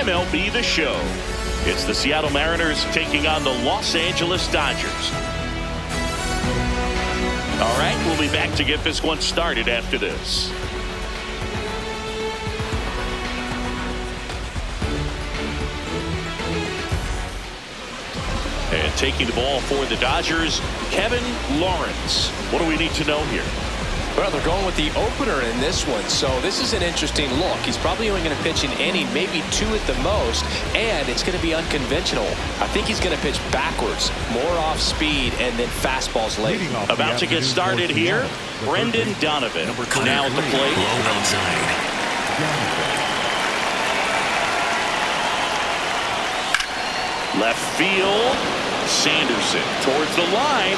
MLB The Show. It's the Seattle Mariners taking on the Los Angeles Dodgers. All right, we'll be back to get this one started after this. And taking the ball for the Dodgers, Kevin Lawrence. What do we need to know here? Well, they're going with the opener in this one, so this is an interesting look. He's probably only going to pitch an inning, maybe two at the most, and it's going to be unconventional. I think he's going to pitch backwards, more off speed, and then fastballs late. About to get started here, Brendan Donovan now at the plate. Low outside. Left field, Sanderson towards the line.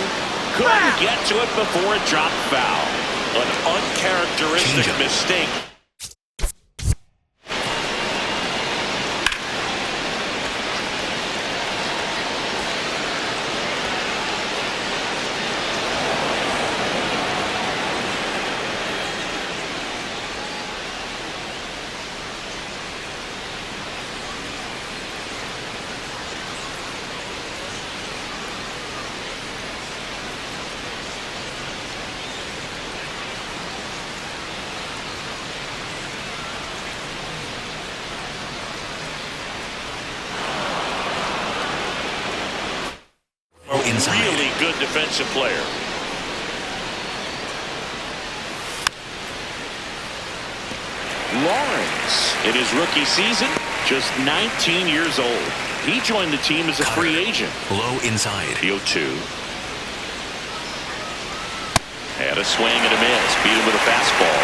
Couldn't get to it before it dropped foul. An uncharacteristic mistake. Really good defensive player. Lawrence, in his rookie season, just 19 years old. He joined the team as a free agent. Low inside. The 0-2. Had a swing and a miss. Beat him with a fastball.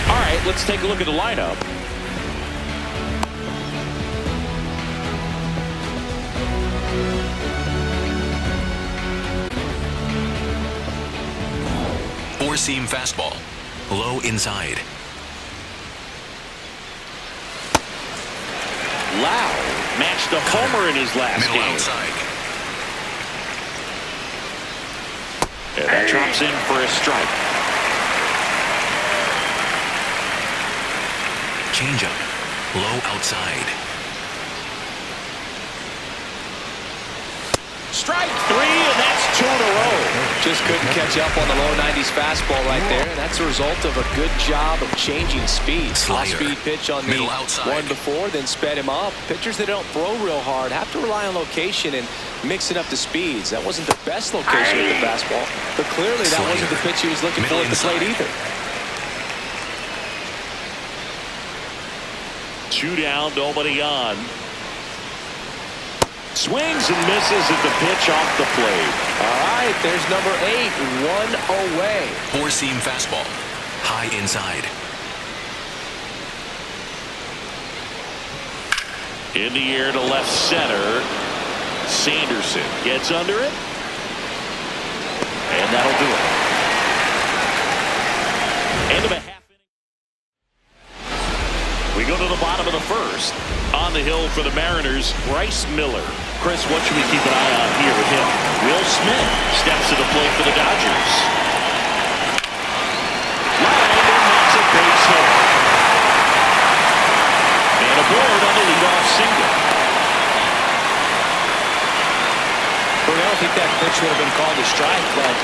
All right, let's take a look at the lineup. Four-seam fastball. Low inside. Lau matched a homer in his last Middle game. outside. And that drops in for a strike. Changeup. Low outside. Strike three, and that's two in a row. Just couldn't catch up on the low 90s fastball right there. And that's a result of a good job of changing speed. High-speed pitch on the one before, then sped him up. Pitchers that don't throw real hard have to rely on location and mixing up the speeds. That wasn't the best location with the fastball, but clearly that wasn't the pitch he was looking for at the plate either. Two down, nobody on. Swings and misses at the pitch off the plate. All right, there's number 8, one away. Four-seam fastball. High inside. In the air to left center. Sanderson gets under it. And that'll do it. End of a half inning. We go to the bottom of the first. On the hill for the Mariners, Bryce Miller. Chris, what should we keep an eye on here with him? Will Smith steps to the plate for the Dodgers. Line, and that's a base hit. And aboard on the leadoff single. Well, I don't think that pitch would have been called a strike, but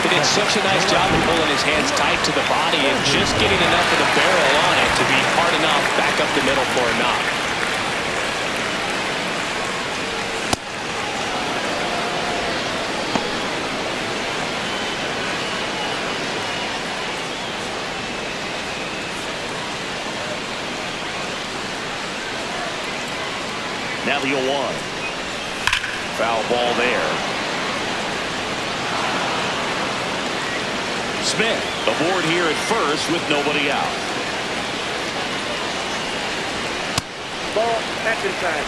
he did such a nice job of pulling his hands tight to the body and just getting enough of the barrel on it to be hard enough back up the middle for a knock. Now the 0-1. Foul ball there. Smith aboard here at first with nobody out. Ball, that's inside.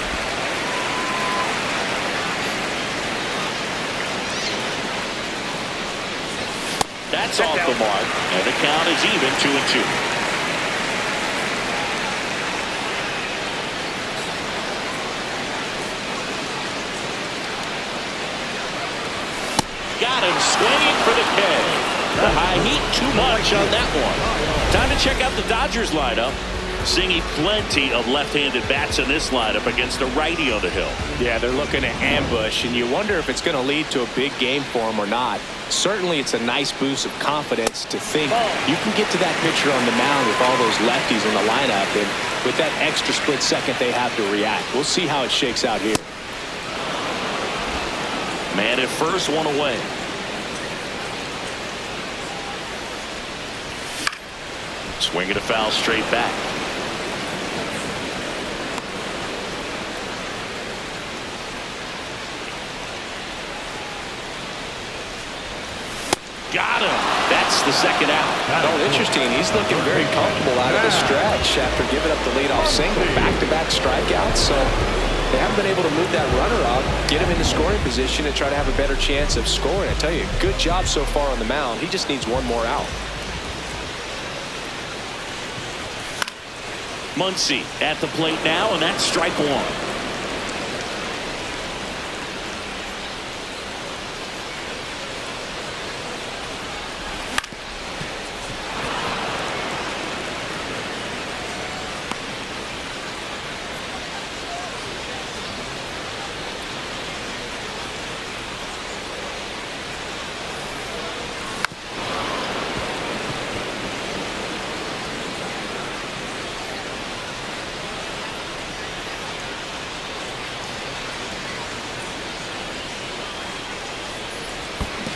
That's off the mark, and the count is even 2-2. Got him swinging for the K. The high heat, too much on that one. Time to check out the Dodgers lineup. Seeing plenty of left-handed bats in this lineup against a righty on the hill. Yeah, they're looking to ambush, and you wonder if it's going to lead to a big game for them or not. Certainly, it's a nice boost of confidence to think you can get to that pitcher on the mound with all those lefties in the lineup, and with that extra split second they have to react. We'll see how it shakes out here. Man at first, one away. Swinging a foul straight back. Got him. That's the second out. Oh, interesting. He's looking very comfortable out of the stretch after giving up the leadoff single. Back-to-back strikeouts. So they haven't been able to move that runner up, get him into scoring position, and try to have a better chance of scoring. I tell you, good job so far on the mound. He just needs one more out. Muncy at the plate now, and that's strike one.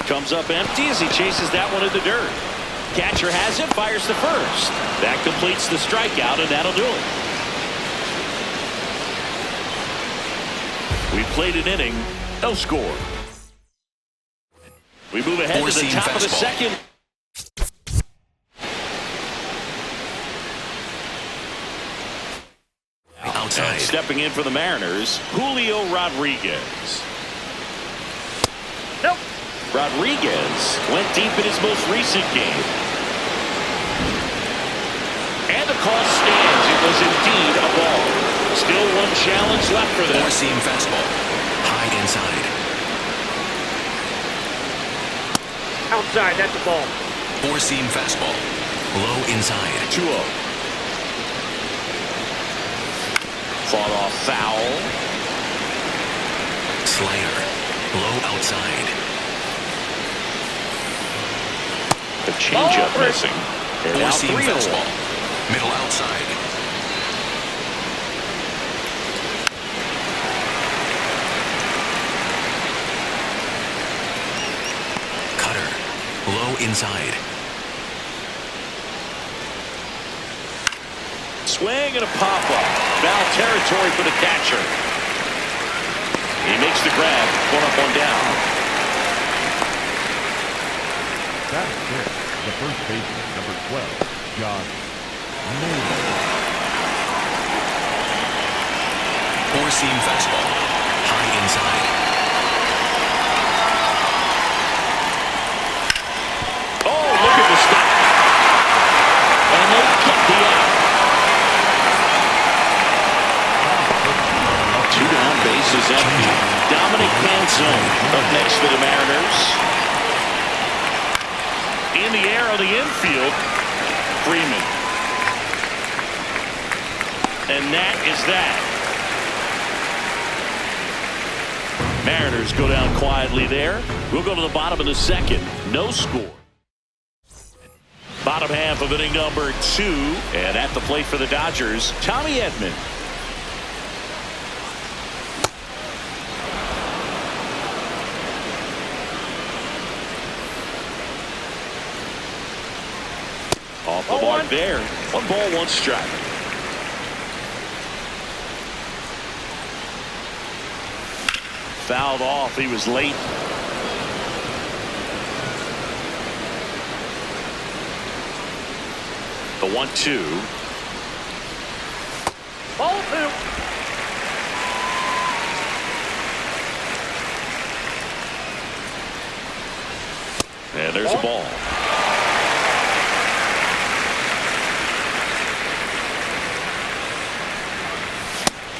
Comes up empty as he chases that one in the dirt. Catcher has it, fires to first. That completes the strikeout, and that'll do it. We played an inning, no score. We move ahead to the top of the second. Outside. And stepping in for the Mariners, Julio Rodriguez. Nope. Rodriguez went deep in his most recent game. And the call stands. It was indeed a ball. Still one challenge left for them. Four-seam fastball. High inside. Outside, that's a ball. Four-seam fastball. Low inside. 2-0. Fought off foul. Slider. Low outside. The changeup missing. And now Four-seam 3-0. fastball. Middle outside. Cutter. Low inside. Swing and a pop-up. Foul territory for the catcher. He makes the grab. One up, one down. The first baseman, number 12, John Mayer. Four-seam fastball. High inside. Oh, look at the stop. And they get the out. 2 down, bases empty. Dominic Canzone up next for the Mariners. In the air on the infield, Freeman. And that is that. Mariners go down quietly there. We'll go to the bottom of the second. No score. Bottom half of inning number 2. And at the plate for the Dodgers, Tommy Edman. Off the mark there. 1 ball, 1 strike. Fouled off. He was late. The 1-2. Ball 2. And there's a ball.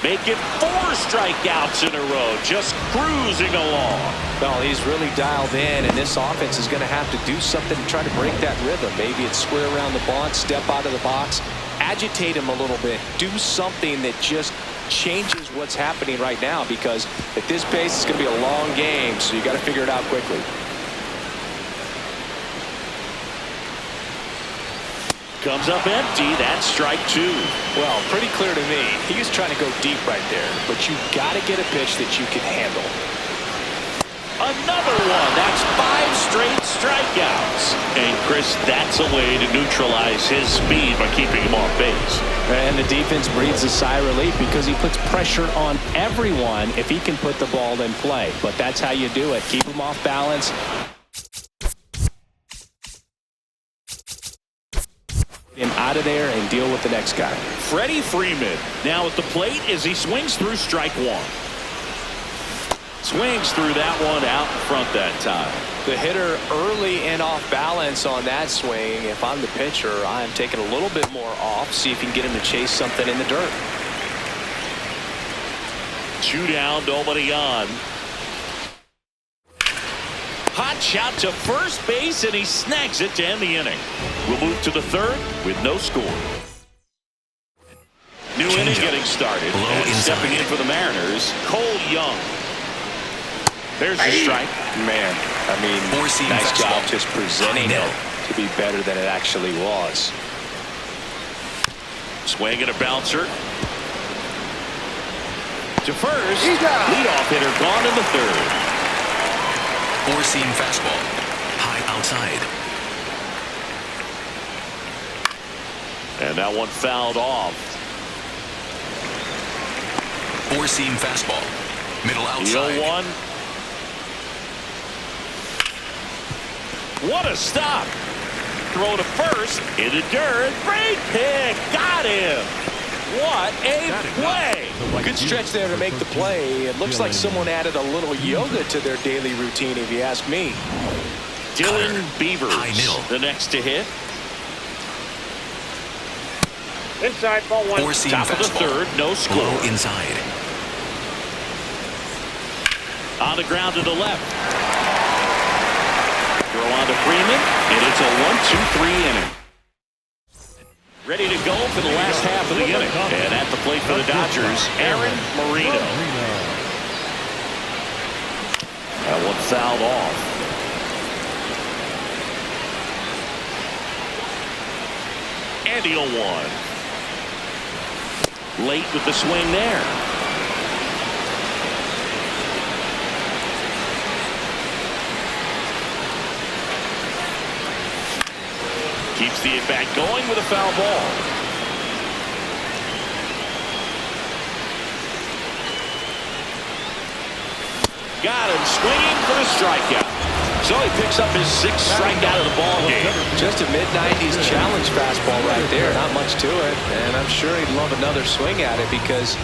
Make it 4 strikeouts in a row. Just cruising along. Well, he's really dialed in, and this offense is going to have to do something to try to break that rhythm. Maybe it's square around the bunt, step out of the box, agitate him a little bit. Do something that just changes what's happening right now, because at this pace it's going to be a long game, so you got to figure it out quickly. Comes up empty. That's strike two. Well, pretty clear to me. He was trying to go deep right there, but you got to get a pitch that you can handle. Another one. That's 5 straight strikeouts. And Chris, that's a way to neutralize his speed by keeping him off base. And the defense breathes a sigh of relief because he puts pressure on everyone if he can put the ball in play. But that's how you do it. Keep him off balance. Him out of there and deal with the next guy. Freddie Freeman now at the plate as he swings through strike one. Swings through that one out in front that time. The hitter early and off balance on that swing. If I'm the pitcher, I'm taking a little bit more off. See if you can get him to chase something in the dirt. 2 down, nobody on. Hot shot to first base, and he snags it to end the inning. We'll move to the third with no score. New inning getting started. And stepping in for the Mariners, Cole Young. There's a strike. Man, I mean, nice job just presenting it to be better than it actually was. Swing and a bouncer. To first. Leadoff hitter gone in the third. 4-seam fastball. High outside. And that one fouled off. 4-seam fastball. Middle outside. 0-1. What a stop. Throw to first. In the dirt. Great pick. Got him. What a play. Good stretch there to make the play. It looks like someone added a little yoga to their daily routine, if you ask me. Dylan Beavers, the next to hit. Inside, ball one. 4-seam Top of the third, no score. Low inside. On the ground to the left. Throw on to Freeman, and it's a 1-2-3 inning. Ready to go for the last half of the inning. And at the plate for the Dodgers, Aaron Marino. That one fouled off. And he'll 1. Late with the swing there. Keeps the at-bat going with a foul ball. Got him swinging for the strikeout. So he picks up his 6th strikeout of the ball game. Just a mid-90s challenge fastball right there. Not much to it. And I'm sure he'd love another swing at it because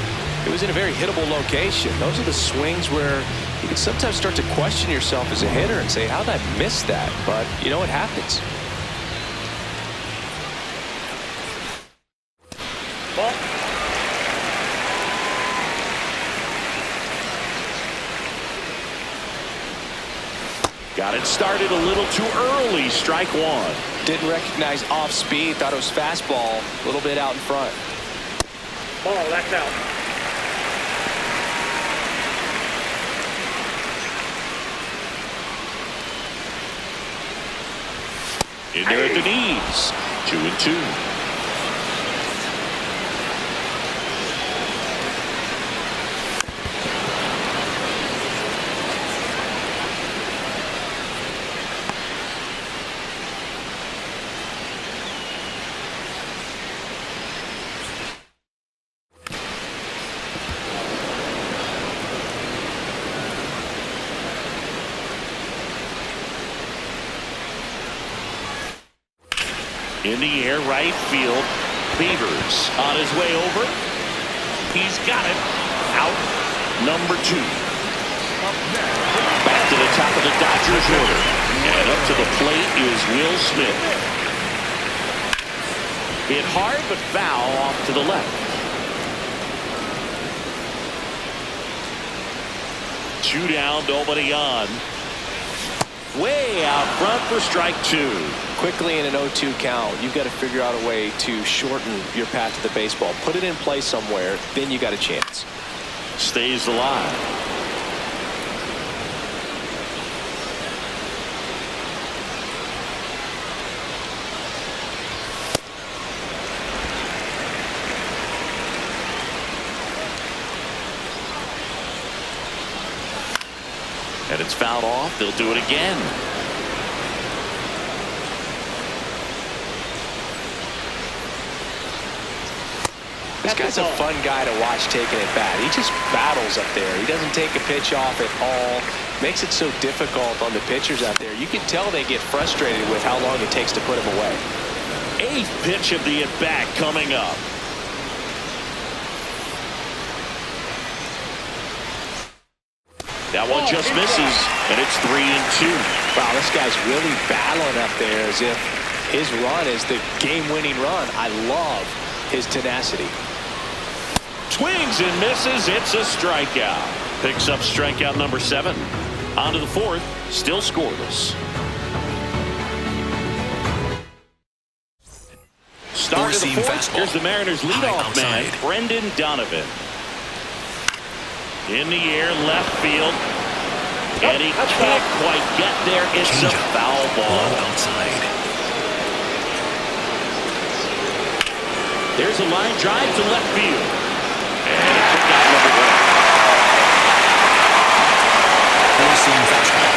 it was in a very hittable location. Those are the swings where you can sometimes start to question yourself as a hitter and say, how did I miss that? But, you know, it happens. Got it started a little too early. Strike one. Didn't recognize off speed. Thought it was fastball. A little bit out in front. Ball, that's out. In there at the knees. 2-2. In the air, right field. Beavers on his way over. He's got it. Out. Number 2. Back to the top of the Dodgers order. And up to the plate is Will Smith. Hit hard but foul off to the left. 2 down, nobody on. Way out front for strike 2. quickly in an 0-2 count, you've got to figure out a way to shorten your path to the baseball. Put it in play somewhere, then you got a chance. Stays alive. And it's fouled off. They'll do it again. This guy's a fun guy to watch taking it back. He just battles up there. He doesn't take a pitch off at all. Makes it so difficult on the pitchers out there. You can tell they get frustrated with how long it takes to put him away. 8th pitch of the at-bat coming up. That one just misses, and it's 3-2. Wow, this guy's really battling up there as if his run is the game-winning run. I love his tenacity. Swings and misses. It's a strikeout. Picks up strikeout number 7. On to the 4th. Still scoreless. Start of the 4th. Here's the Mariners' leadoff man, Brendan Donovan. In the air, left field. And he can't quite get there. It's a foul ball. Outside. There's a line drive to left field. And he took out number 1. Four-seam fastball.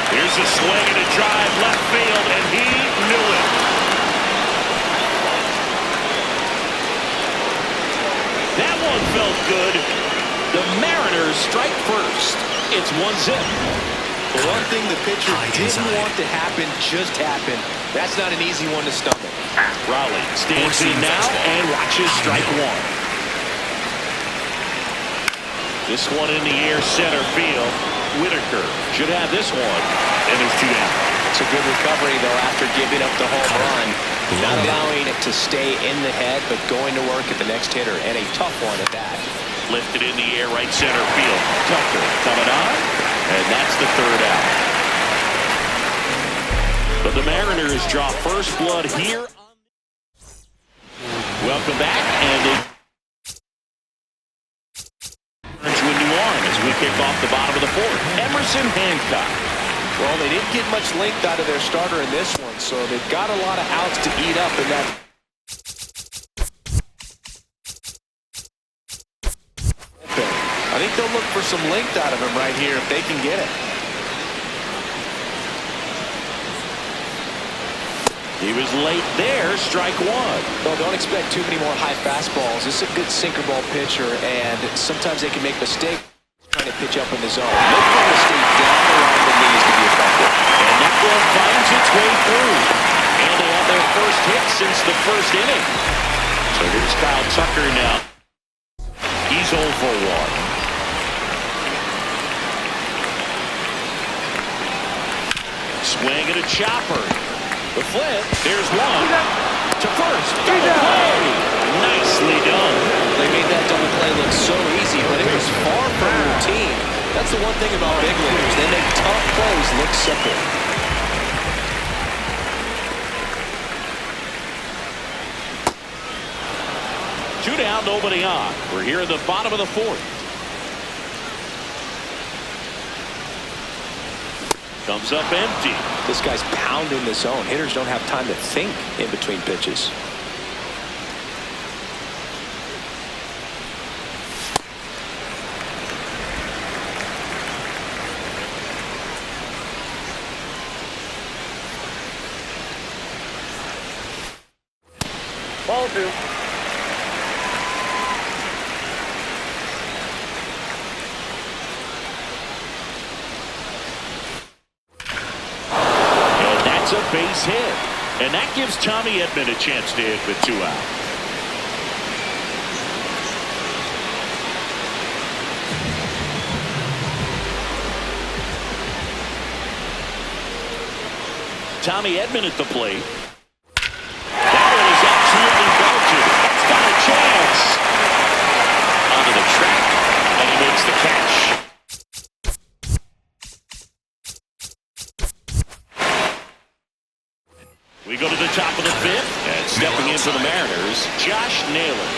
Here's a swing and a drive left field, and he knew it. That one felt good. The Mariners strike first. It's 1-0. The one thing the pitcher didn't want to happen just happened. That's not an easy one to stomach. Raleigh stands in now and watches strike 1. This one in the air, center field. Whitaker should have this one, and there's 2 down. It's a good recovery, though, after giving up the home run. Not allowing it to stay in the head, but going to work at the next hitter, and a tough one at that. Lifted in the air, right center field. Tucker coming on, and that's the 3rd out. But the Mariners draw first blood here. Welcome back, and they win New Orleans as we kick off the bottom of the 4th. Emerson Hancock. Well, they didn't get much length out of their starter in this one, so they've got a lot of outs to eat up in that. I think they'll look for some length out of him right here if they can get it. He was late there, strike 1. Well, don't expect too many more high fastballs. This is a good sinker ball pitcher, and sometimes they can make mistakes trying to pitch up in the zone. Look for him to stay down around the knees to be effective. And that ball finds its way through. And they have their first hit since the 1st inning. So here's Kyle Tucker now. He's 0 for 1. Swing and a chopper. The flip. There's one. To first. Double play. Nicely done. They made that double play look so easy, but it was far from routine. That's the one thing about big leaguers. They make tough plays look simple. Two down, nobody on. We're here at the bottom of the 4th. Comes up empty. This guy's pounding the zone. Hitters don't have time to think in between pitches. Ball 2. A base hit, and that gives Tommy Edman a chance to hit with 2 out. Tommy Edman at the plate. That one is absolutely belted. It's got a chance. Onto the track, and he makes the catch. the fifth, and stepping in for the Mariners, Josh Naylor.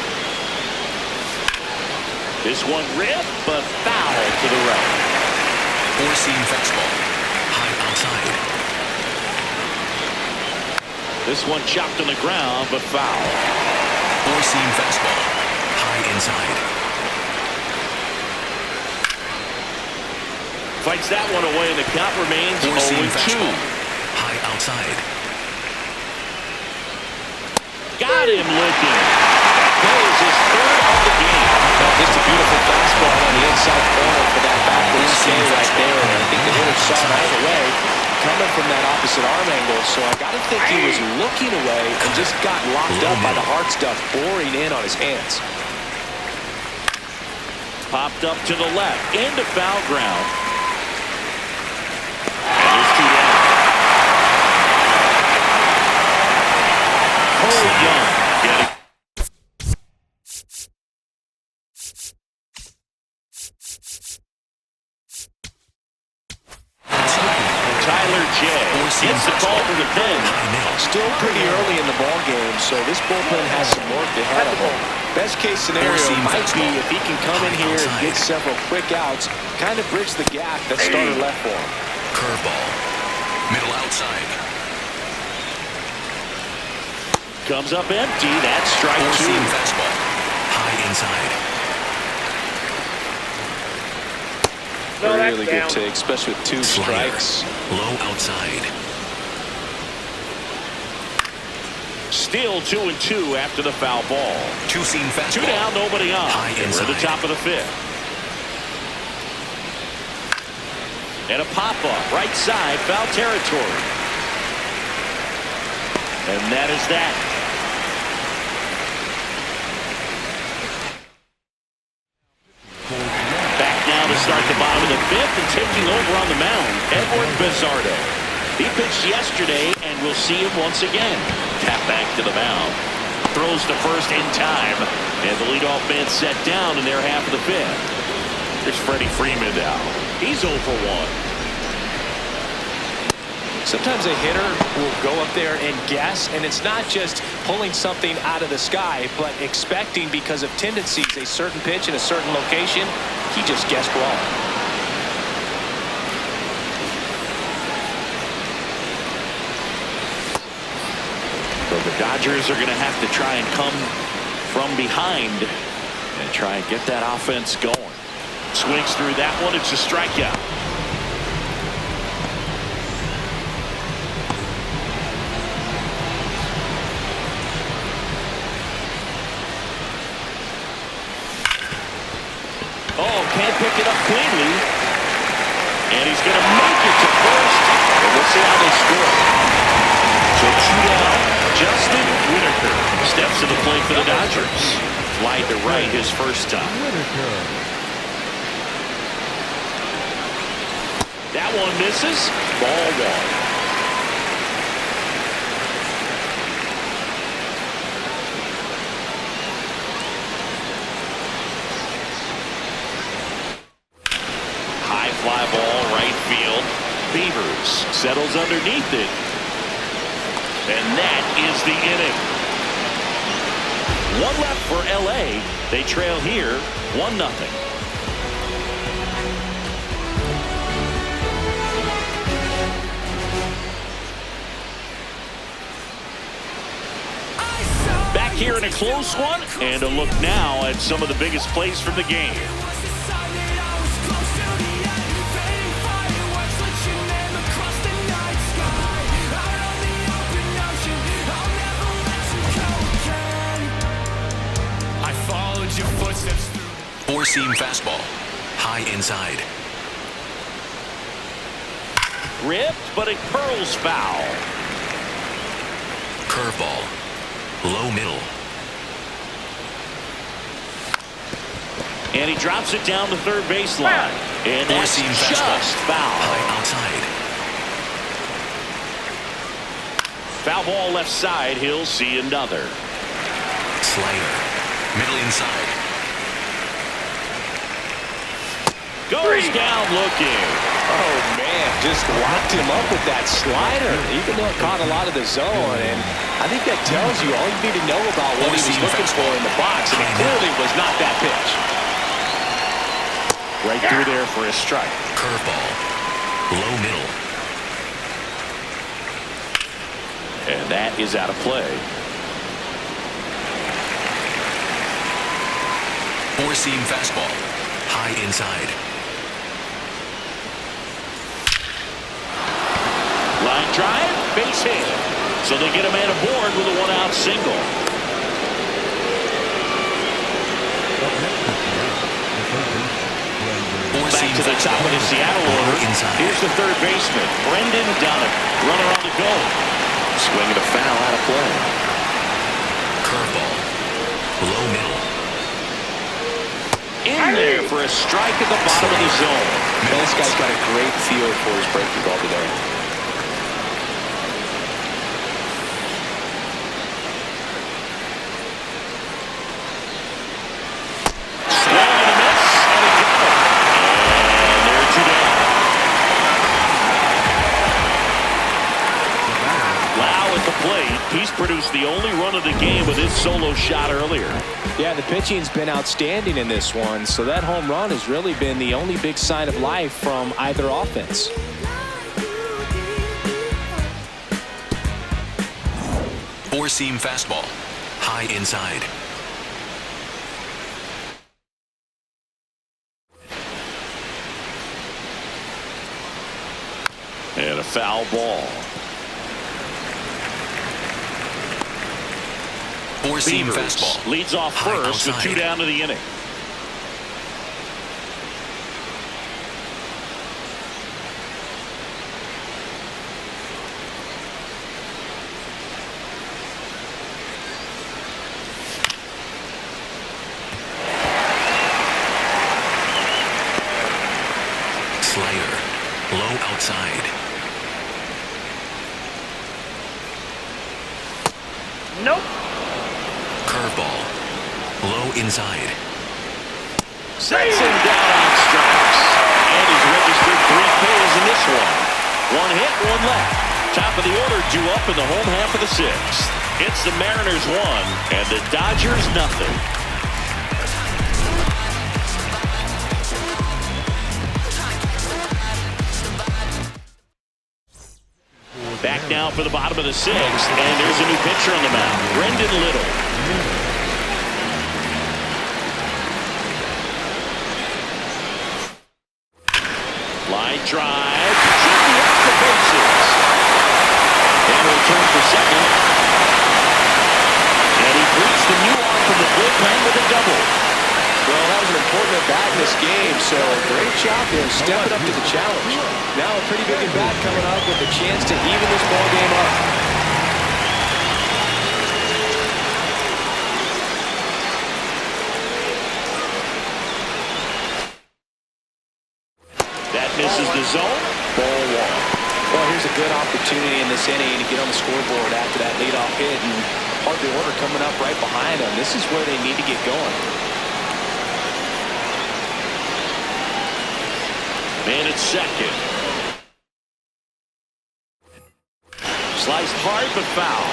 This one ripped, but foul to the right. Four-seam fastball. High outside. This one chopped on the ground, but foul. Four-seam fastball. High inside. Fights that one away, and the count remains 0-2. High outside. Got him looking. That is his third of the game. Just a beautiful fastball on the inside corner for that backward skate right there. And I think the hitter saw that away coming from that opposite arm angle. So I got to think he was looking away and just got locked up by the hard stuff boring in on his hands. Popped up to the left, into foul ground. And there's two down. Cole Young getting. Tyler J. gets the call for the pen. Still pretty early in the ball game, so this bullpen has some work ahead of him. Best case scenario might be if he can come in here and get several quick outs, kind of bridge the gap that starter left for him. Curveball. Middle outside. Comes up empty. That's strike two. Four-seam fastball. High inside. Really good take, especially with two strikes. Low outside. Still 2-2 after the foul ball. Two-seam fastball. Two down, nobody on. High And we're at the inside. top of the fifth. And a pop-up, right side, foul territory. And that is that. Back now to start the bottom of the fifth, and taking over on the mound, Edward Bizardo. He pitched yesterday, and we'll see him once again. Tap back to the mound. Throws to first in time, and the leadoff man set down in their half of the fifth. There's Freddie Freeman now. He's 0 for 1. Sometimes a hitter will go up there and guess, and it's not just pulling something out of the sky, but expecting because of tendencies a certain pitch in a certain location. He just guessed wrong. So the Dodgers are going to have to try and come from behind and try and get that offense going. Swings through that one. It's a strikeout. Oh, can't pick it up cleanly. And he's going to make it to first. And we'll see how they score. So two down. Justin Whitaker steps to the plate for the Dodgers. Fly to right his first time. That one misses. Ball one. High fly ball, right field. Beavers settles underneath it. And that is the inning. One left for LA. They trail here 1-0. Back here in a close one, and a look now at some of the biggest plays from the game. Four-seam fastball. High inside. Ripped, but it curls foul. Curveball. Low middle. And he drops it down the third baseline. And that's Four-seam just fastball. foul. High outside. Foul ball left side. He'll see another. Slider. Middle inside. Goes down looking. Oh, man, just locked him up with that slider, even though it caught a lot of the zone. And I think that tells you all you need to know about what he was looking for in the box. And it clearly was not that pitch. Right through there for a strike. Curveball. Low middle. And that is out of play. Four-seam fastball. High inside. Line drive, base hit. So they get a man aboard with a one-out single. Back to the top of the Seattle order. Here's the third baseman, Brendan Donovan. Runner on the go. Swing and a foul out of play. Curveball. Low middle. In there for a strike at the bottom of the zone. This guy's got a great feel for his breaking ball today. He's produced the only run of the game with his solo shot earlier. Yeah, the pitching's been outstanding in this one, so that home run has really been the only big sign of life from either offense. Four-seam fastball. High inside. And a foul ball. Four-seam fastball. Leads off first with 2 down to the inning. Slider. Low outside. Nope. Curveball. Low inside. Sets him down on strikes. And he's registered 3 kills in this one. 1 hit, 1 left. Top of the order due up in the home half of the 6th. It's the Mariners 1 and the Dodgers nothing. Back now for the bottom of the 6th, and there's a new pitcher on the mound, Brendan Little. Line drive, should be off the bases. And return for second. And he greets the new arm from the bullpen with a double. Well, that was an important at-bat in this game, so great job there, stepping up to the challenge. Now a pretty big at-bat coming up with a chance to even this ball game up. That misses the zone. Ball 1. Well, here's a good opportunity in this inning to get on the scoreboard after that leadoff hit, and part of the order coming up right behind them. This is where they need to get going. Man at second. Sliced hard but foul.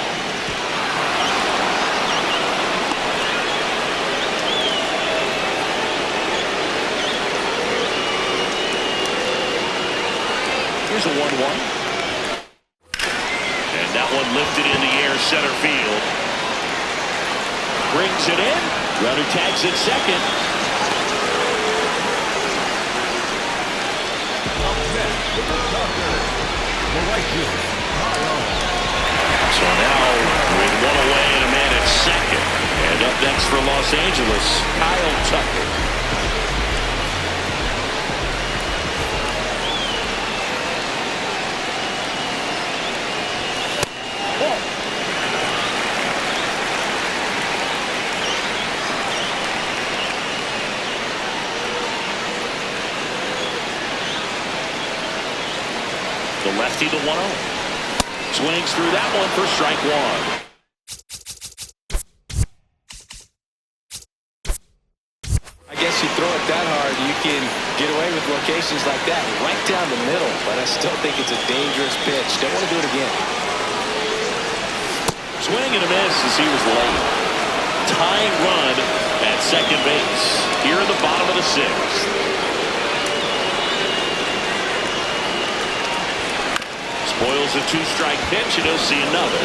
Here's a 1-1. And that one lifted in the air center field. Brings it in. Runner tags at second. So now with 1 away and a man at second. And up next for Los Angeles, Kyle Tucker. The lefty, the 1-0. Swings through that one for strike 1. I guess you throw it that hard, you can get away with locations like that right down the middle. But I still think it's a dangerous pitch. Don't want to do it again. Swing and a miss as he was late. Tying run at second base here in the bottom of the sixth. Spoils a two-strike pitch, and he'll see another.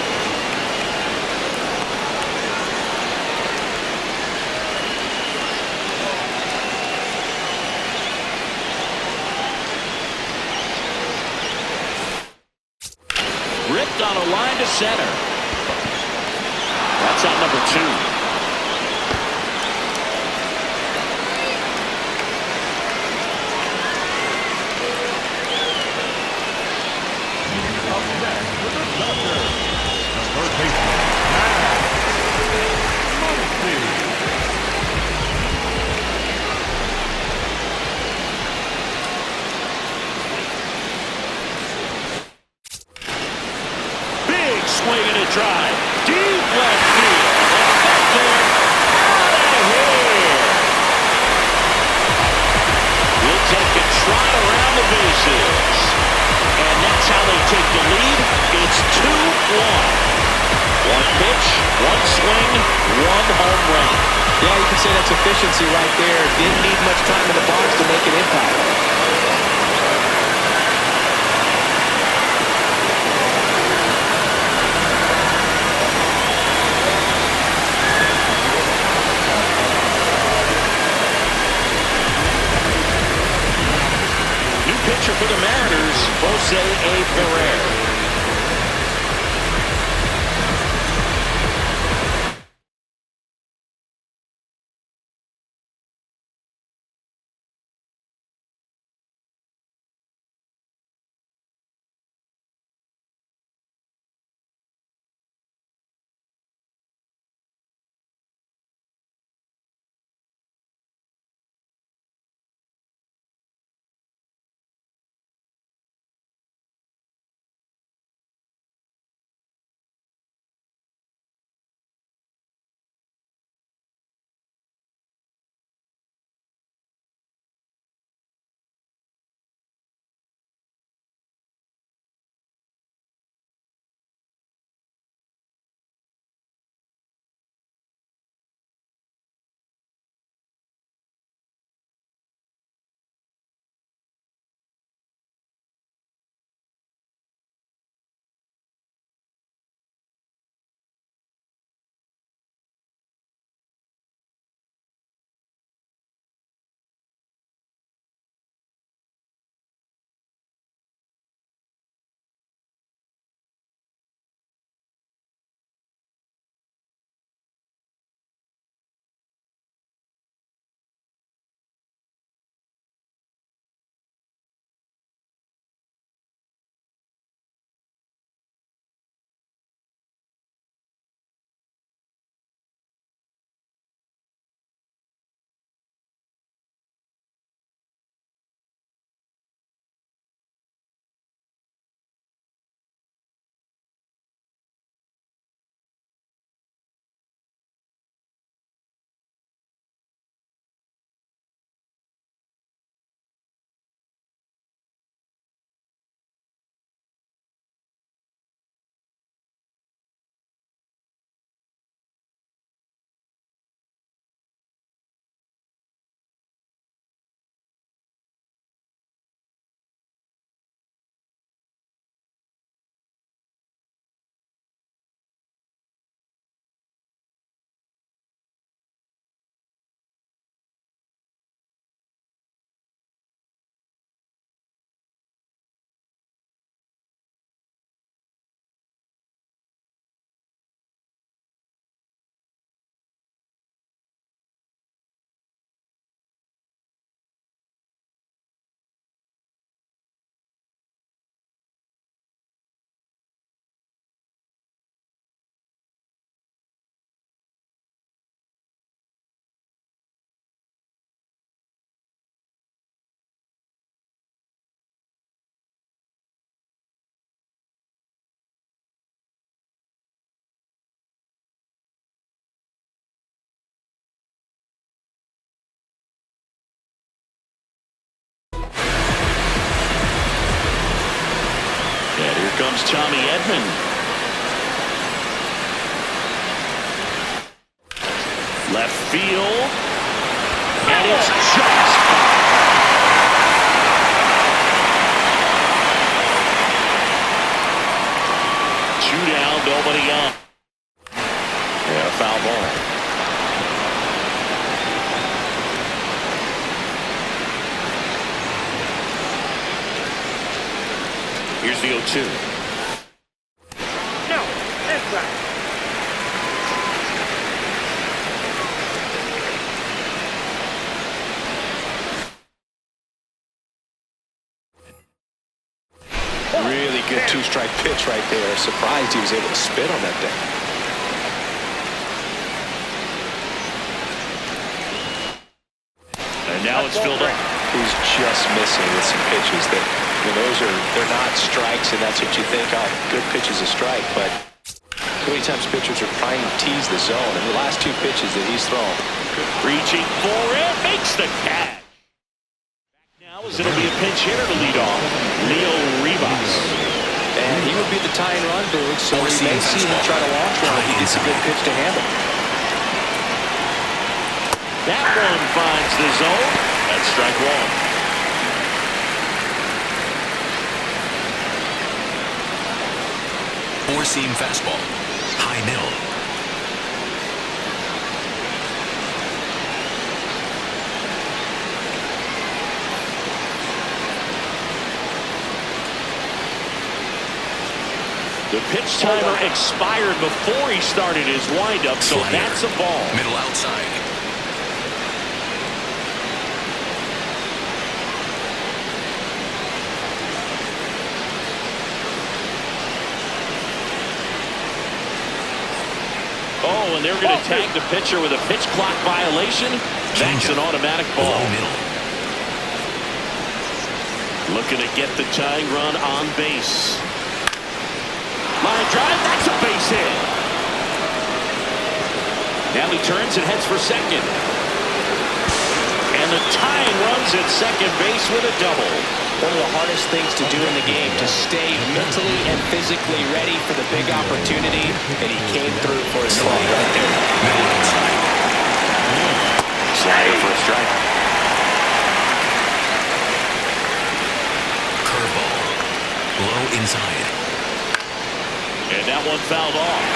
Ripped on a line to center. That's out number 2. Swing and a drive. Deep left field. And back there. Out of here. We'll take a trot around the bases. And that's how they take the lead. It's 2-1. One pitch, one swing, one home run. Yeah, you can say that's efficiency right there. Didn't need much time in the box to make an impact. Pitcher for the Mariners, Jose A. Ferrer. comes Tommy Edman. Left field. And it's just foul. 2 down, nobody on. Yeah, foul ball. Here's the 0-2. No, that's right. Really good two-strike pitch right there. Surprised he was able to spit on that thing. And now it's filled up. He's just missing with some pitches that, they're not strikes, and that's what you think, oh, good pitch is a strike, but too many times pitchers are trying to tease the zone, and the last 2 pitches that he's thrown. Reaching for it, makes the catch. Back now as it'll be a pinch hitter to lead off, Leo Rivas. And he would be the tying run, Boog, so we may see him try to launch one if he gets a good pitch to handle. That one finds the zone. That's strike 1. Four-seam fastball. High middle. The pitch timer expired before he started his windup, so Slider. that's a ball. Middle outside. Oh, and they're going to tag the pitcher with a pitch clock violation. That's an automatic ball. Low middle. Looking to get the tying run on base. Line drive, that's a base hit. Now he turns and heads for second. And the tying runs at second base with a double. One of the hardest things to do in the game, to stay mentally and physically ready for the big opportunity, and he came through for his club right there. Middle outside. Slider for a strike. Curveball. Low inside. And that one fouled off.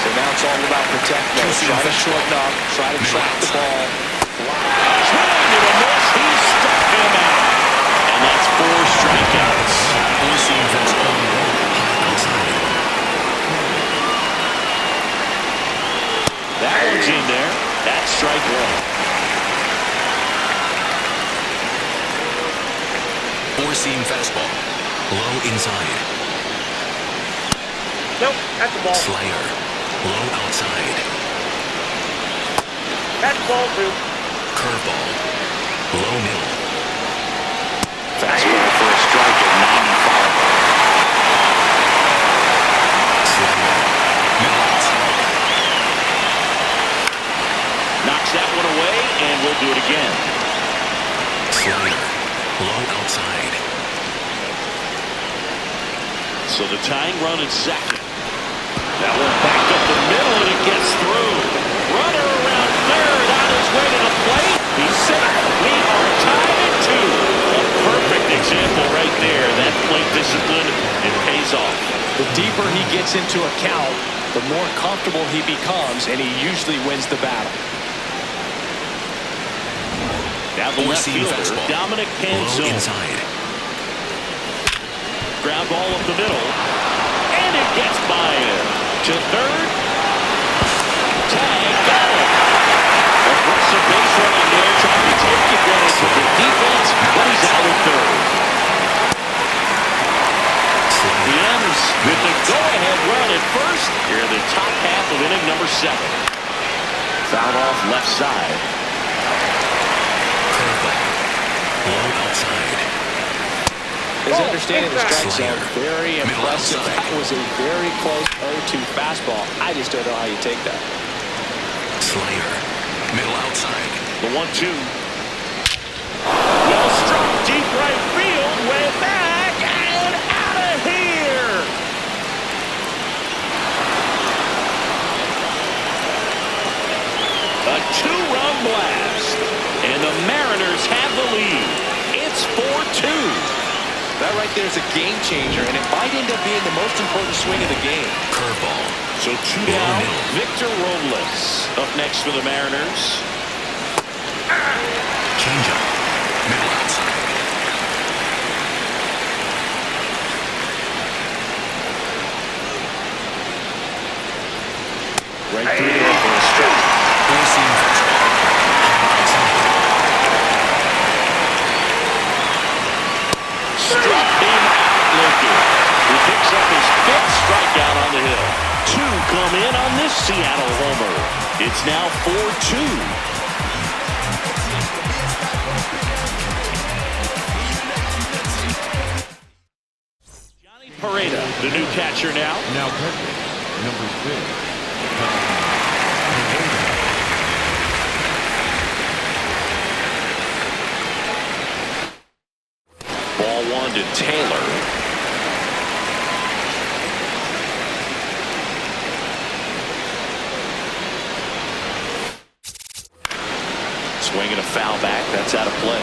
So now it's all about protect mode. Try to shorten up, try to track the ball. Swing and a miss. He struck him out. And that's 4 strikeouts. Four-seam fastball. High outside. That one's in there. That's strike 1. Four-seam fastball. Low inside. Nope, that's a ball. Slider. Low outside. That's a ball, too. Curveball. Low middle. Fastball for a strike at 95. Slider. Middle outside. Knocks that one away, and we'll do it again. Slider. Low outside. So the tying run is second. That one backed up the middle, and it gets through. Runner around third, on his way to the plate. He's safe. We are tied at 2. A perfect example right there. That plate discipline, it pays off. The deeper he gets into a count, the more comfortable he becomes, and he usually wins the battle. Now the left Four-seam fielder, fastball. Dominic Low Canzone. inside. Ground ball up the middle. And it gets by him. To third. Tag, got him. Aggressive base running there, trying to take advantage of the defense, but he's out at third. He ends with the go-ahead run at first here in the top half of inning number 7. Foul off left side. Curveball. Low outside. His understanding of the strike Slider. zone, very Middle impressive. outside. That was a very close 0-2 fastball. I just don't know how you take that. Slider. Middle outside. The 1-2. Well struck deep right field, way back and out of here. two-run blast. And the Mariners have the lead. It's 4-2. That right there is a game changer, and it might end up being the most important swing of the game. Curveball. So two down. Victor Robles up next for the Mariners. Changeup. Middle outside. Right through there for a strike. Four-seam fastball. Struck him out looking. He picks up his fifth strikeout on the hill. Two come in on this Seattle homer. It's now 4-2. Pareda, the new catcher now. Now catching, number 6. Ball one to Taylor. Swinging a foul back. That's out of play.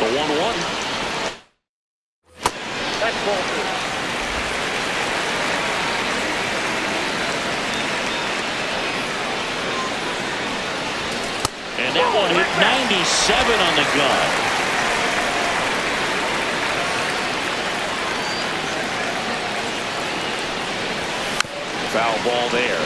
The 1-1. That's ball two. And that one hit 97 on the gun. Foul ball there.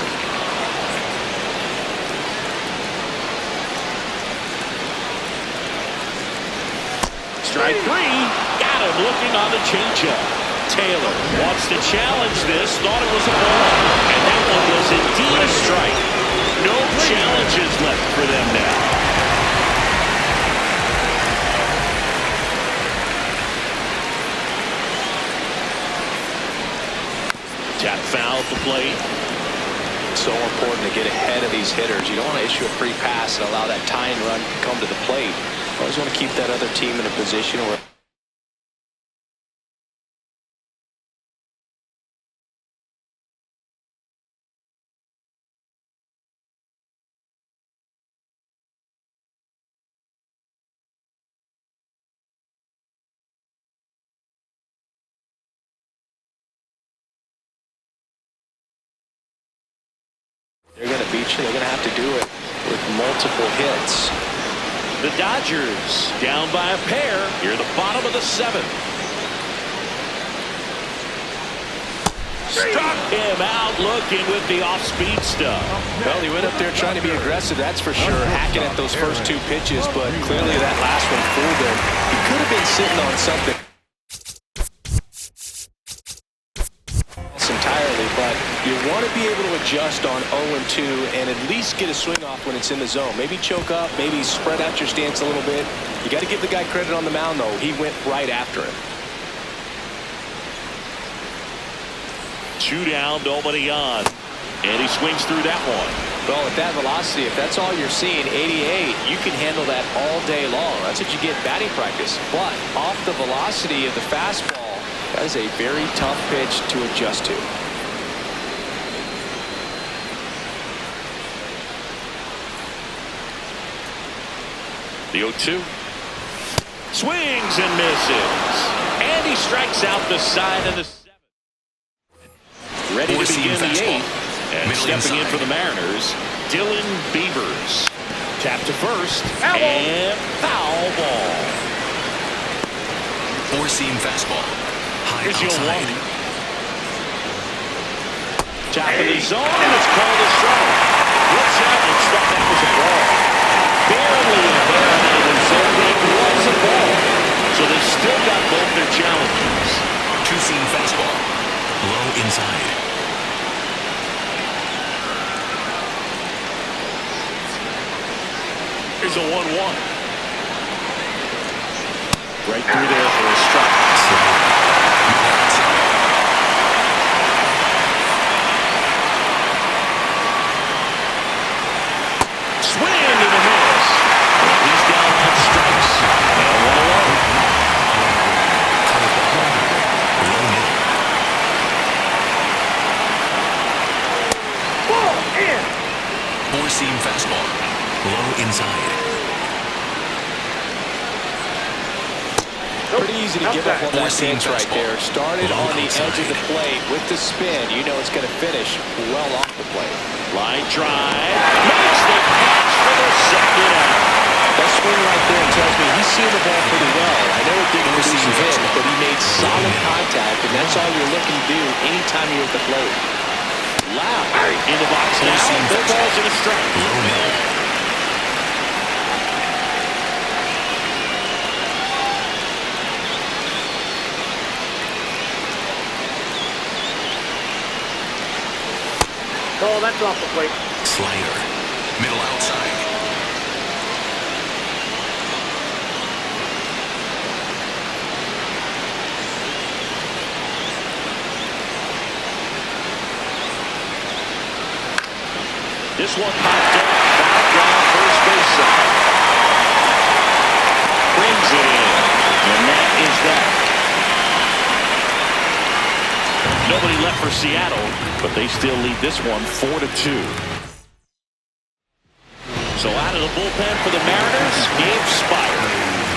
Strike three. Got him looking on the changeup. Taylor wants to challenge this. Thought it was a ball. And that one was indeed a strike. No challenges left for them now. Tap foul at the plate. So important to get ahead of these hitters. You don't want to issue a free pass and allow that tying run to come to the plate. You always want to keep that other team in a position where they're going to beat you. They're going to have to do it with multiple hits. The Dodgers down by a pair here at the bottom of the 7th. Struck him out looking with the off-speed stuff. Well, he went up there trying to be aggressive, that's for sure, hacking at those first two pitches, but clearly that last one fooled him. He could have been sitting on something entirely, but you want to be able to adjust on 0-2 and at least get a swing off when it's in the zone. Maybe choke up, maybe spread out your stance a little bit. You got to give the guy credit on the mound, though. He went right after him. Two down, nobody on. And he swings through that one. Well, at that velocity, if that's all you're seeing, 88, you can handle that all day long. That's what you get in batting practice. But off the velocity of the fastball, that is a very tough pitch to adjust to. The 0-2. Swings and misses. And he strikes out the side of the 7th. Ready to begin the 8th. And stepping in for the Mariners, Dylan Beavers. Tap to first. And foul ball. Four-seam fastball. High Here's your outside. 1. Top of the zone, and it's called a strike. Looks out and thought that was a ball. Barely there, and so it was a ball. So they've still got both their challenges. Two-seam fastball. Low inside. Here's a 1-1. Right through there for a strike. Swing and a miss. Four-seam fastball. Low inside. Pretty easy to give up on that pitch right there. Started on the edge of the plate with the spin. You know it's going to finish well off the plate. Line drive. Makes the catch for the second out. That swing right there tells me he's seeing the ball pretty well. I know it didn't produce a hit, but he made solid contact, and that's all you're looking to do anytime you're at the plate. Loud in the box now. The ball's in a strike. Low middle. Oh, that's off the plate. Slider. Middle outside. This one popped up. Foul down first base side. Brings it in. And that is that. Nobody left for Seattle, but they still lead this one 4-2. So out of the bullpen for the Mariners, Gabe Spire.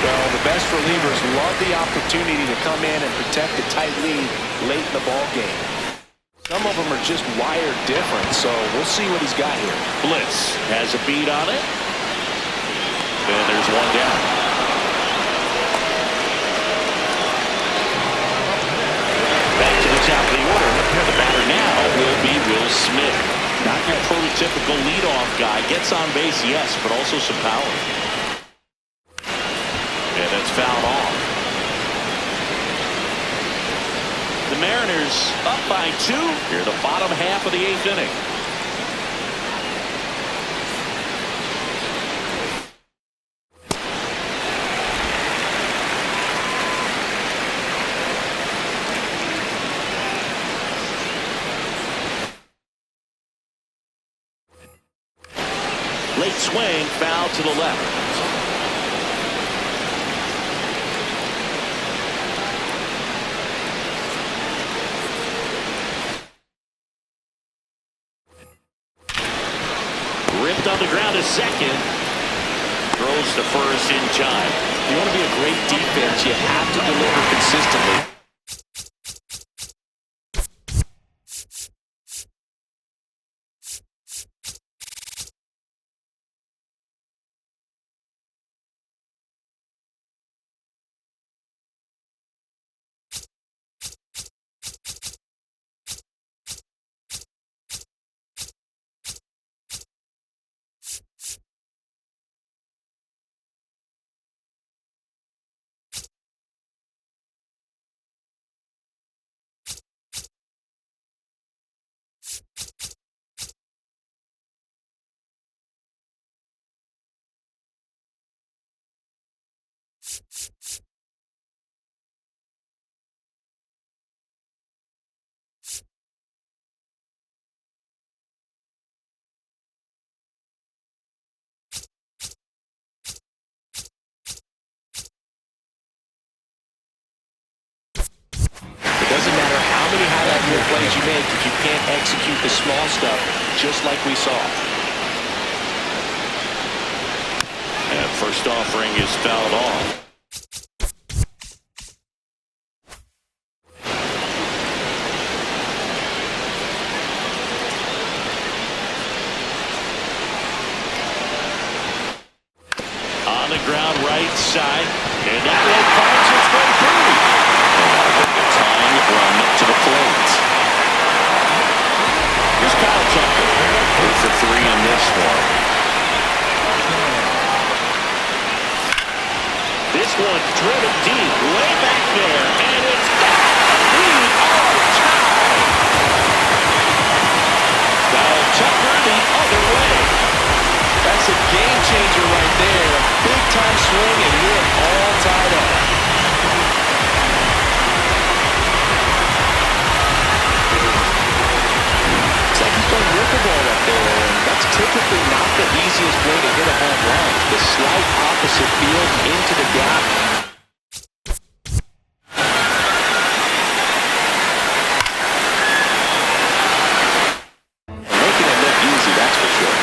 Well, the best relievers love the opportunity to come in and protect a tight lead late in the ball game. Some of them are just wired different, so we'll see what he's got here. Bliss has a beat on it. And there's one down. Back to the top of the order. The batter now will be Will Smith. Not your prototypical leadoff guy. Gets on base, yes, but also some power. And that's fouled off. The Mariners up by 2 here, the bottom half of the 8th inning. Late swing, foul to the left. Ripped on the ground to second. Throws to first in time. You want to be a great defense, you have to deliver consistently. Doesn't matter how many highlight reel plays you make if you can't execute the small stuff, just like we saw. And first offering is fouled off. On the ground right side, and that one finds its way through. Tying run to the plate. Here's Kyle Tucker. 2 for 3 in this one. This one driven deep, way back there, and it's down. We are tied. Kyle Tucker the other way. That's a game changer right there. Big time swing, and we're all tied up. It's like he's going to rip the ball up there, and that's typically not the easiest way to hit a home run. The slight opposite field into the gap. Making it look easy, that's for sure.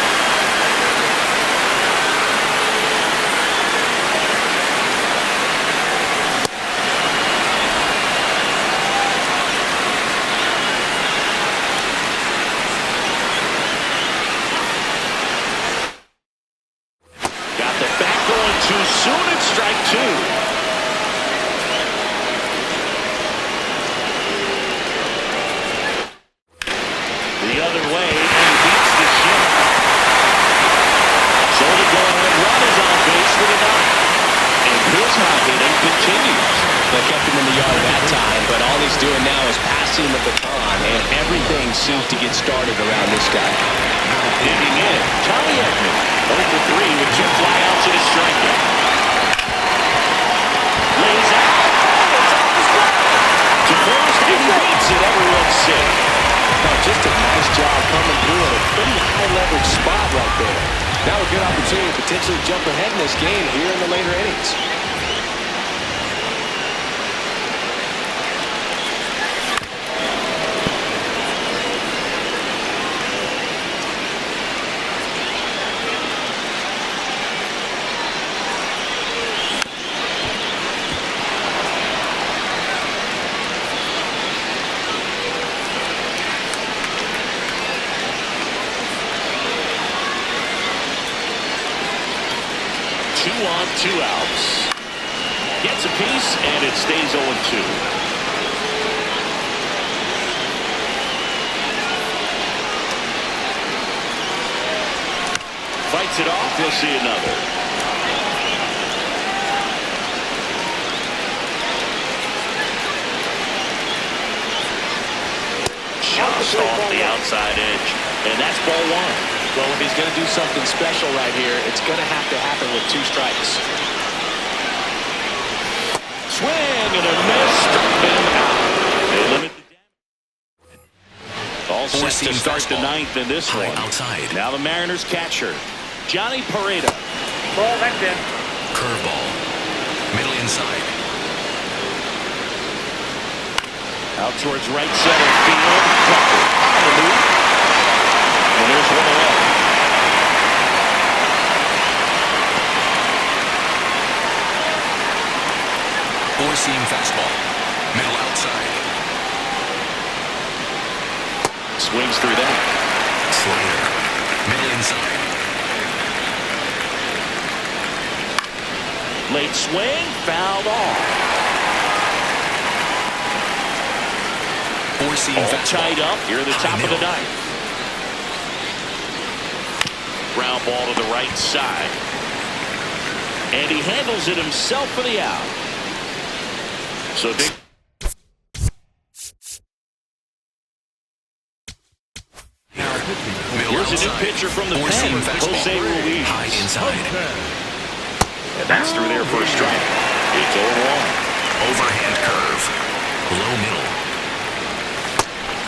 The other way, and beats the ship. So the go-ahead run is on base for the knock. And his hot hitting continues. They kept him in the yard that time, but all he's doing now is passing the baton, and everything seems to get started around this guy. Digging in, Tommy Edman, 0 for 3 with 2 flyouts and a strikeout. Lays out. It's off the spot. To first, and he beats it. Everyone's sick. Just a nice job coming through at a pretty high leverage spot right there. Now a good opportunity to potentially jump ahead in this game here in the later innings. On 2 outs. Gets a piece, and it stays 0-2. Fights it off. He'll see another. Just off the outside edge. And that's ball 1. Well, if he's going to do something special right here, it's going to have to happen with 2 strikes. Swing and a miss. Struck him out. They limit the damage. All set to start the 9th in this one. Outside. Now the Mariners catcher, Johnny Pareda. Ball back there. Curveball. Middle inside. Out towards right center field. Tucker on the move. And there's 1 away. Four-seam fastball. Middle outside. Swings through that. Slider. Middle inside. Late swing. Fouled off. Four-seam All fastball. tied up here at the top of the 9th. Ground ball to the right side. And he handles it himself for the out. So big. Here's a new pitcher from the pen, Jose Ruiz. High inside. And that's through there for a strike. It's 0-1. Overhand curve. Low middle.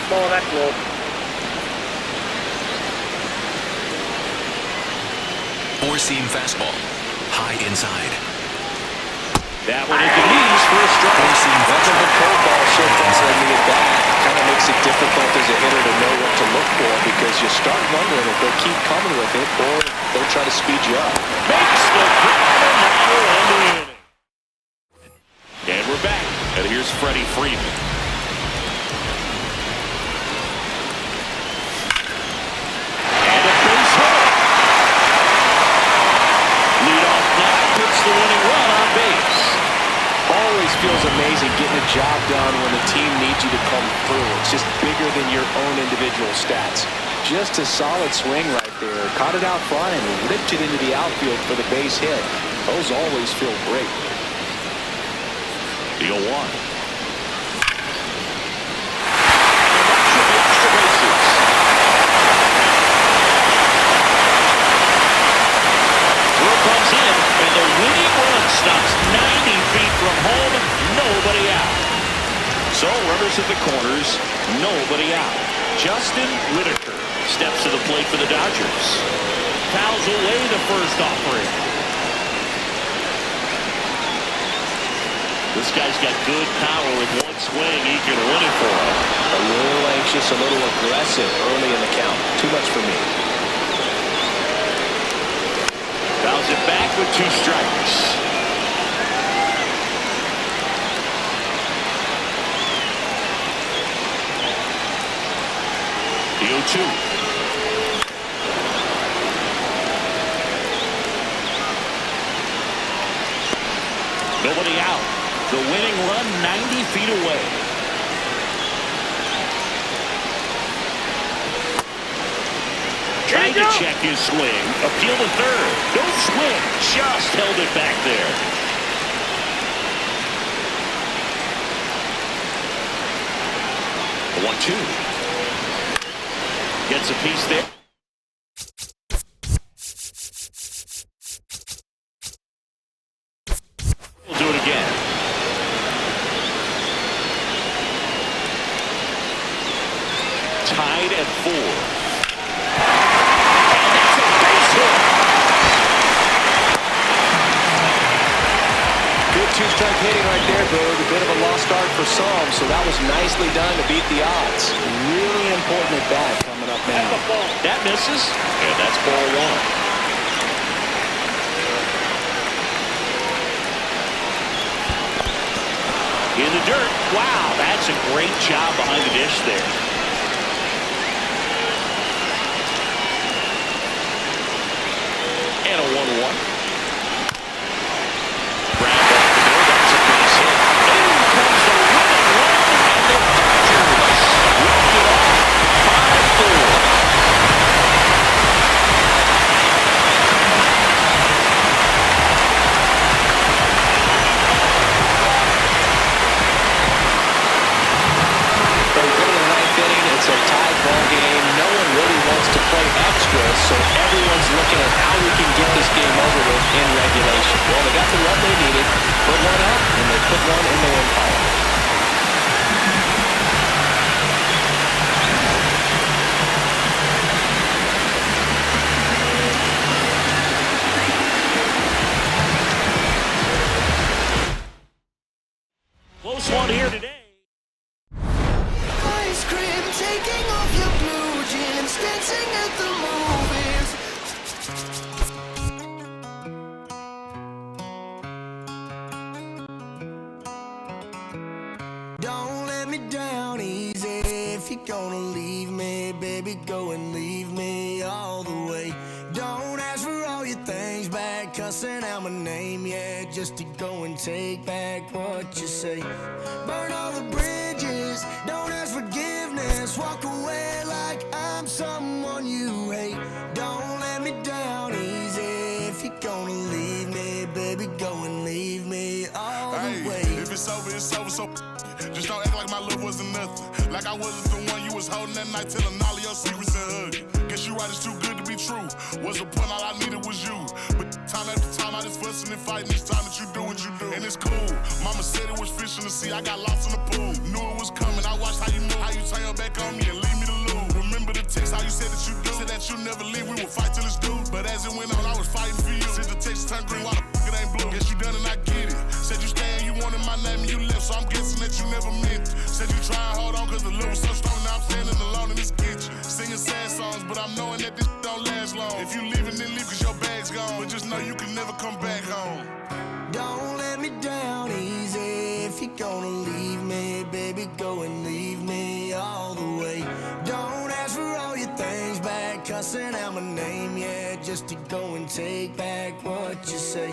Ball that low. Four-seam fastball. High inside. That one at the knees for a strike. Four-seam That's a good curveball so far in the at-bat. Kind of makes it difficult as a hitter to know what to look for because you start wondering if they'll keep coming with it or they'll try to speed you up. Makes the grab, and that will end the inning. And we're back. And here's Freddie Freeman. And a base hit. Leadoff knock puts the winning run on base. Always feels amazing getting a job done when the team needs you to come through. It's just bigger than your own individual stats. Just a solid swing right there. Caught it out front and ripped it into the outfield for the base hit. Those always feel great. The 0-1. Comes in, and the winning run stops 90 feet from home. Nobody out. So runners at the corners, nobody out. Justin Whitaker steps to the plate for the Dodgers. Fouls away the first offering. This guy's got good power. With one swing, he can win it for him. A little anxious, a little aggressive early in the count. Too much for me. Fouls it back with 2 strikes. The 0-2. Nobody out. The winning run 90 feet away. Tried to check his swing. Appeal to third. No swing. Just held it back there. The 1-2. Gets a piece there. We'll do it again. Tied at 4. Two-strike hitting right there, Boog. A bit of a lost start for some, so that was nicely done to beat the odds. Really important at bat coming up now. That misses, and that's ball 1. In the dirt. Wow, that's a great job behind the dish there. And a 1-1. So everyone's looking at how we can get this game over with in regulation. Well, they got the run they needed, put one up, and they put one in the win column. Close one here today. Ice cream, taking off your blue jeans, dancing at the movies. Don't let me down easy. If you're gonna leave me, baby, go and leave me all the way. Don't ask for all your things back, cussing out my name, yeah, just to go and take back what you say. Burn all the bridges, don't ask forgiveness, walk away like I'm someone you hate. Don't let me down easy. If you're gonna leave me, baby, go and leave me all the way. If it's over, it's over, so just don't act like my love wasn't nothing. Like I wasn't the one you was holding that night, telling all of your secrets and hugging. Guess you right, it's too good to be true. What's the point? All I needed was you. But time after time, I just fussing and fighting each time that you do what you do. And it's cool. Mama said it was fish in the sea. I got lost in the pool. Knew it was coming. I watched how you move, how you turn your back on me and leave me to lose. Remember the text, how you said that you do. Said that you never leave. We would fight till it's due. But as it went on, I was fighting for you. Since the text turned green, why the it ain't blue? Guess you done and I get it. Said you stay and you wanted my name and you left, so I'm guessing that you never meant it. Said you try and hold on cause the love was so strong. Now I'm standing alone in this kitchen, singing sad songs, but I'm knowing that this don't last long. If you leaving, then leave cause your bag's gone. But just know you can never come back home. Don't let me down easy. If you're gonna leave me, baby, go and leave me all the way. Don't ask for all your things back, cussing out my name, yeah, just to go and take back what you say.